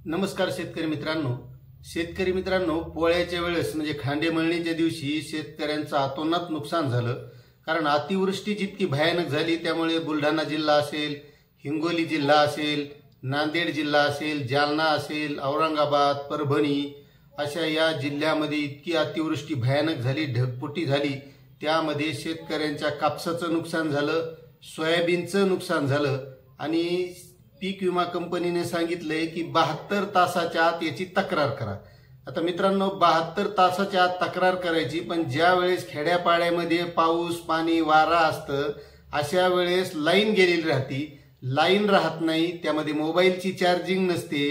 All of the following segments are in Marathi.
नमस्कार शेतकरी मित्रांनो, पोळ्याच्या वेळेस म्हणजे खांडे मळणीच्या दिवशी शेतकऱ्यांचं अतोनात नुकसान झालं. कारण अतिवृष्टी जितकी भयानक झाली त्यामुळे बुलढाणा जिल्हा असेल, हिंगोली जिल्हा असेल, नांदेड जिल्हा असेल, जालना असेल, औरंगाबाद, परभणी अशा या जिल्ह्यामध्ये इतकी अतिवृष्टी भयानक झाली, ढगफुटी झाली. त्यामध्ये शेतकऱ्यांच्या कापसाचं नुकसान झालं, सोयाबीनचं नुकसान झालं आणि पीक विमा कंपनीने सांगितलंय की 72 तासाच्या आत याची तक्रार करा. आता मित्रांनो, 72 तासाच्या आत तक्रार करायची, पण ज्या वेळेस खेड्यापाड्यामध्ये पाऊस पाणी वारा असतं अशा वेळेस लाईन गेलेली राहती, लाईन राहत नाही, त्यामध्ये मोबाईलची चार्जिंग नसते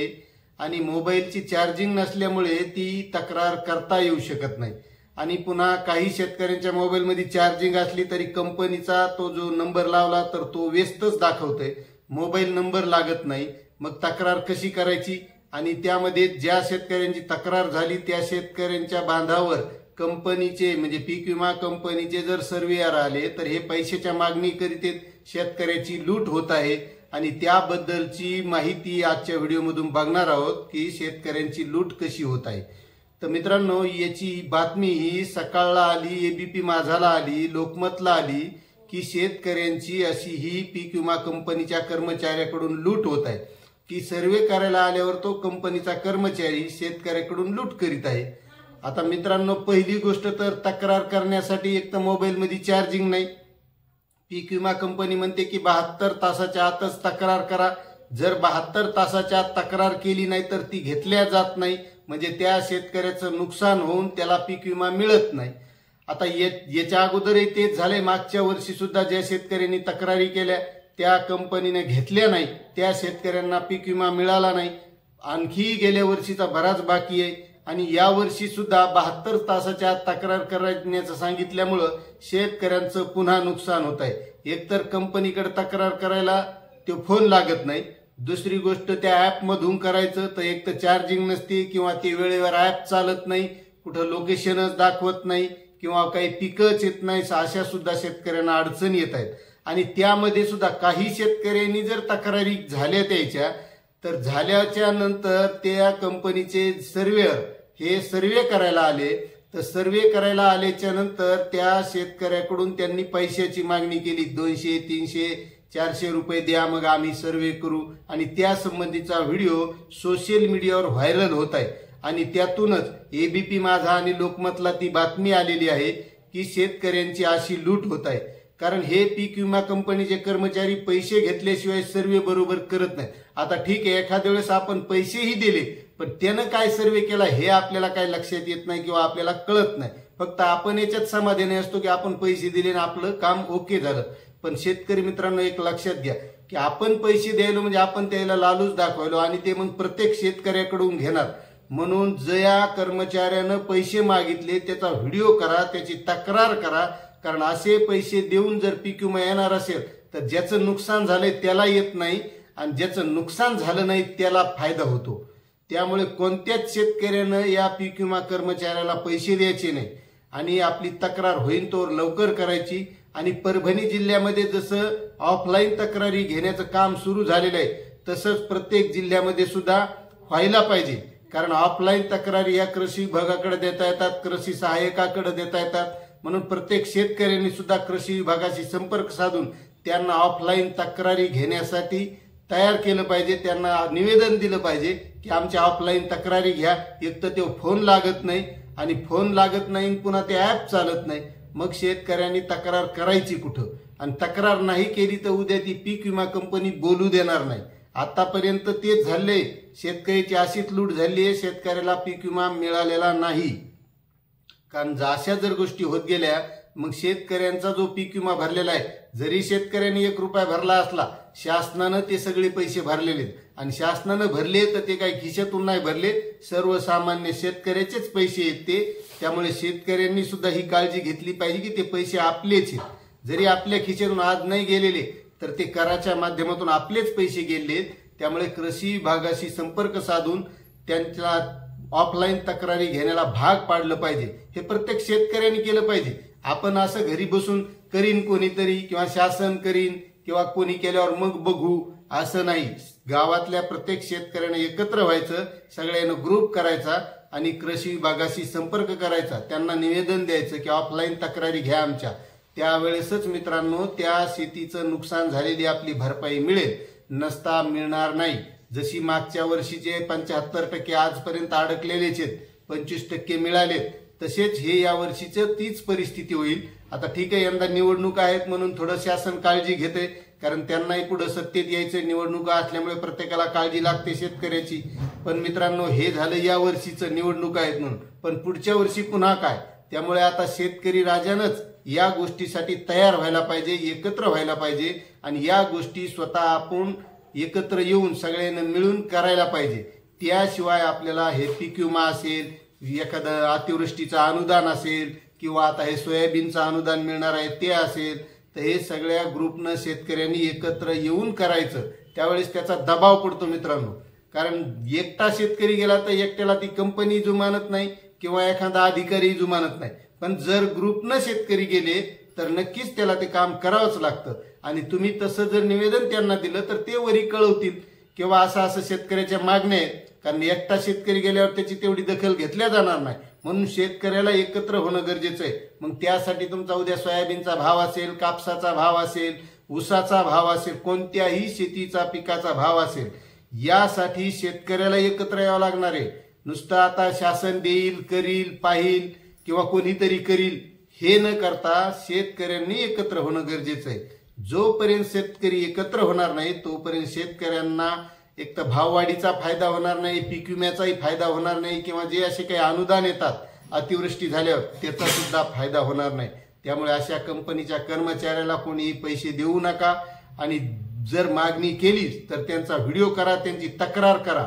आणि मोबाईलची चार्जिंग नसल्यामुळे ती तक्रार करता येऊ शकत नाही. आणि पुन्हा काही शेतकऱ्यांच्या मोबाईलमध्ये चार्जिंग असली तरी कंपनीचा तो जो नंबर लावला तर तो व्यस्तच दाखवतोय, मोबाईल नंबर लागत नाही. मग तक्रार कशी करायची? आणि त्यामध्ये ज्या शेतकऱ्यांची तक्रार झाली त्या शेतकऱ्यांच्या बांधावर कंपनीचे म्हणजे पीक विमा कंपनीचे जर सर्वेयर आले तर हे पैशाच्या मागणी करीत शेतकऱ्याची लूट होत आहे. आणि त्याबद्दलची माहिती आजच्या व्हिडिओमधून बघणार आहोत की शेतकऱ्यांची लूट कशी होत आहे. तर मित्रांनो, याची बातमी ही सकाळला आली, एबीपी माझाला आली, लोकमतला आली की शेतकऱ्यांची अशी ही पीक विमा कंपनीच्या कर्मचाऱ्याकडून लूट होत आहे. की सर्वे करायला आल्यावर तो कंपनीचा कर्मचारी शेतकऱ्याकडून लूट करीत आहे. आता मित्रांनो, पहिली गोष्ट तर तक्रार करण्यासाठी एक तर मोबाईलमध्ये चार्जिंग नाही. पीक विमा कंपनी म्हणते की 72 तासाच्या आतच तक्रार करा. जर 72 तासाच्या आत तक्रार केली नाही तर ती घेतल्या जात नाही, म्हणजे त्या शेतकऱ्याचं नुकसान होऊन त्याला पीक विमा मिळत नाही. आता याच्या अगोदरही तेच झाले. मागच्या वर्षी सुद्धा ज्या शेतकऱ्यांनी तक्रारी केल्या त्या कंपनीने घेतल्या नाही, त्या शेतकऱ्यांना पीक विमा मिळाला नाही. आणखी गेल्या वर्षीचा बराच बाकी आहे आणि या वर्षी सुद्धा 72 तासाच्या आत तक्रार करण्याचं सांगितल्यामुळं शेतकऱ्यांचं पुन्हा नुकसान होत आहे. एकतर कंपनीकडे तक्रार करायला तो फोन लागत नाही, दुसरी गोष्ट त्या ऍपमधून करायचं तर एक तर चार्जिंग नसते किंवा ते वेळेवर ऍप चालत नाही, कुठं लोकेशनच दाखवत नाही किंवा काही पिकच येत नाही. अशा सुद्धा शेतकऱ्यांना अडचणी येत आहेत. आणि त्यामध्ये सुद्धा काही शेतकऱ्यांनी जर तक्रारी झाल्या त्याच्या तर झाल्याच्या नंतर त्या कंपनीचे सर्वेयर हे सर्वे करायला आले, तर सर्वे करायला आल्याच्या नंतर त्या शेतकऱ्याकडून त्यांनी पैशाची मागणी केली. 200, 300, 400 रुपये द्या, मग आम्ही सर्वे करू. आणि त्या संबंधीचा व्हिडिओ सोशल मीडियावर व्हायरल होत आहे. आणि त्यातूनच एबीपी माझा आणि लोकमतला ती बातमी आलेली आहे की शेतकऱ्यांची अशी लूट होत आहे. कारण हे पीक विमा कंपनीचे कर्मचारी पैसे घेतल्याशिवाय सर्वे बरोबर करत नाही. आता ठीक आहे, एखाद्या वेळेस आपण पैसेही दिले पण त्यानं काय सर्वे केला हे आपल्याला काय लक्षात येत नाही किंवा आपल्याला कळत नाही. फक्त आपण याच्यात समाधानी असतो की आपण पैसे दिले आणि आपलं काम ओके झालं. पण शेतकरी मित्रांनो, एक लक्षात घ्या की आपण पैसे द्यायलो म्हणजे आपण त्याला लालूच दाखवायलो आणि ते मग प्रत्येक शेतकऱ्याकडून घेणार. म्हणून ज्या कर्मचाऱ्यानं पैसे मागितले त्याचा व्हिडिओ करा, त्याची तक्रार करा. कारण असे पैसे देऊन जर पीक विमा येणार असेल तर ज्याचं नुकसान झालंय त्याला येत नाही आणि ज्याचं नुकसान झालं नाही त्याला फायदा होतो. त्यामुळे कोणत्याच शेतकऱ्यानं या पीक विमा कर्मचाऱ्याला पैसे द्यायचे नाही आणि आपली तक्रार होईल तो लवकर करायची. आणि परभणी जिल्ह्यामध्ये जसं ऑफलाईन तक्रारी घेण्याचं काम सुरू झालेलं आहे तसंच प्रत्येक जिल्ह्यामध्ये सुद्धा व्हायला पाहिजे. कारण ऑफलाईन तक्रारी या कृषी विभागाकडे देता येतात, कृषी सहाय्यकाकडे देता येतात. म्हणून प्रत्येक शेतकऱ्यांनी सुद्धा कृषी विभागाशी संपर्क साधून त्यांना ऑफलाईन तक्रारी घेण्यासाठी तयार केलं पाहिजे. त्यांना निवेदन दिलं पाहिजे की आमच्या ऑफलाईन तक्रारी घ्या. एक तर ते फोन लागत नाही आणि फोन लागत नाही पुन्हा ते ऍप चालत नाही. मग शेतकऱ्यांनी तक्रार करायची कुठं? आणि तक्रार नाही केली तर उद्या ती पीक विमा कंपनी बोलू देणार नाही. आतापर्यंत तेच झाले, शेतकऱ्याची अशीच लूट झाली आहे, शेतकऱ्याला पीक विमा मिळालेला नाही. कारण अशा जर गोष्टी होत गेल्या मग शेतकऱ्यांचा जो पीक विमा भरलेला आहे, जरी शेतकऱ्यांनी 1 रुपया भरला असला, शासनानं ते सगळे पैसे भरलेले आणि शासनानं भरले तर ते काही खिशातून नाही भरले, सर्वसामान्य शेतकऱ्याचेच पैसे आहेत ते. त्यामुळे शेतकऱ्यांनी सुद्धा ही काळजी घेतली पाहिजे की ते पैसे आपलेच आहेत. जरी आपल्या खिशातून आज नाही गेलेले तर ते कराच्या माध्यमातून आपलेच पैसे गेले. त्यामुळे कृषी विभागाशी संपर्क साधून त्यांच्या ऑफलाईन तक्रारी घेण्याला भाग पाडलं पाहिजे. हे प्रत्येक शेतकऱ्यांनी केलं पाहिजे. आपण असं घरी बसून करीन कोणीतरी किंवा शासन करीन किंवा कोणी केल्यावर मग बघू असं नाही. गावातल्या प्रत्येक शेतकऱ्याने एकत्र व्हायचं, सगळ्यांना ग्रुप करायचा आणि कृषी विभागाशी संपर्क करायचा, त्यांना निवेदन द्यायचं की ऑफलाईन तक्रारी घ्या आमच्या. त्यावेळेसच मित्रांनो त्या शेतीचं नुकसान झालेली आपली भरपाई मिळेल, नसता मिळणार नाही. जशी मागच्या वर्षीचे 75% आजपर्यंत अडकलेलेच आहेत, 25% मिळालेत, तसेच हे या वर्षीचं तीच परिस्थिती होईल. आता ठीक आहे, यंदा निवडणुका आहेत म्हणून थोडं शासन काळजी घेते, कारण त्यांनाही पुढे सत्तेत यायचं, निवडणुका असल्यामुळे प्रत्येकाला काळजी लागते शेतकऱ्याची. पण मित्रांनो हे झालं या वर्षीचं, निवडणुका आहेत म्हणून, पण पुढच्या वर्षी पुन्हा काय. त्यामुळे आता शेतकरी राजानंच या गोष्टीसाठी तयार व्हायला पाहिजे, एकत्र व्हायला पाहिजे आणि या गोष्टी स्वतः आपण एकत्र येऊन सगळ्यांना मिळून करायला पाहिजे. त्याशिवाय आपल्याला हे पीक विमा असेल, एखादं अतिवृष्टीचं अनुदान असेल किंवा आता हे सोयाबीनचं अनुदान मिळणार आहे ते असेल, तर हे सगळ्या ग्रुपनं शेतकऱ्यांनी एकत्र येऊन करायचं. त्यावेळेस त्याचा दबाव पडतो मित्रांनो, कारण एकटा शेतकरी गेला तर एकट्याला ती कंपनी जुमानत नाही किंवा एखादा अधिकारी जुमानत नाही. पण जर ग्रुपनं शेतकरी गेले तर नक्कीच त्याला ते काम करावंच लागतं. आणि तुम्ही तसं जर निवेदन त्यांना दिलं तर ते वरी कळवतील किंवा असं शेतकऱ्याच्या मागण्या आहेत, कारण एकटा शेतकरी गेल्यावर त्याची तेवढी दखल घेतल्या जाणार नाही. म्हणून शेतकऱ्याला एकत्र होणं गरजेचं आहे. मग त्यासाठी तुमचा उद्या सोयाबीनचा भाव असेल, कापसाचा भाव असेल, ऊसाचा भाव असेल, कोणत्याही शेतीचा पिकाचा भाव असेल, यासाठी शेतकऱ्याला एकत्र यावं लागणार आहे. नुसतं आता शासन देईल, करील, पाहिल किंवा कोणीतरी करील हे न करता शेतकऱ्यांनी एकत्र होणं गरजेचं आहे. जोपर्यंत शेतकरी एकत्र होणार नाही तोपर्यंत शेतकऱ्यांना एक तर भाववाढीचा फायदा होणार नाही, पीक विम्याचाही फायदा होणार नाही किंवा जे असे काही अनुदान येतात अतिवृष्टी झाल्यावर त्याचा सुद्धा फायदा होणार नाही. त्यामुळे अशा कंपनीच्या कर्मचाऱ्याला कोणीही पैसे देऊ नका आणि जर मागणी केली तर त्यांचा व्हिडिओ करा, त्यांची तक्रार करा,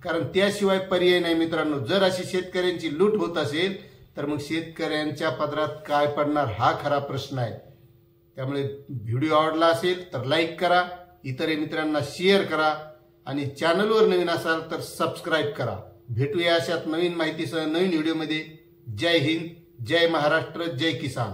कारण त्याशिवाय पर्याय नाही मित्रांनो. जर अशी शेतकऱ्यांची लूट होत असेल तर मग शेतकऱ्यांच्या पदरात काय पडणार हा खरा प्रश्न आहे. त्यामुळे व्हिडिओ आवडला असेल तर लाईक करा, इतर मित्रांना शेअर करा आणि चॅनलवर नवीन असाल तर सबस्क्राईब करा. भेटूया अशात नवीन माहितीसह नवीन व्हिडिओमध्ये. जय हिंद, जय महाराष्ट्र, जय किसान.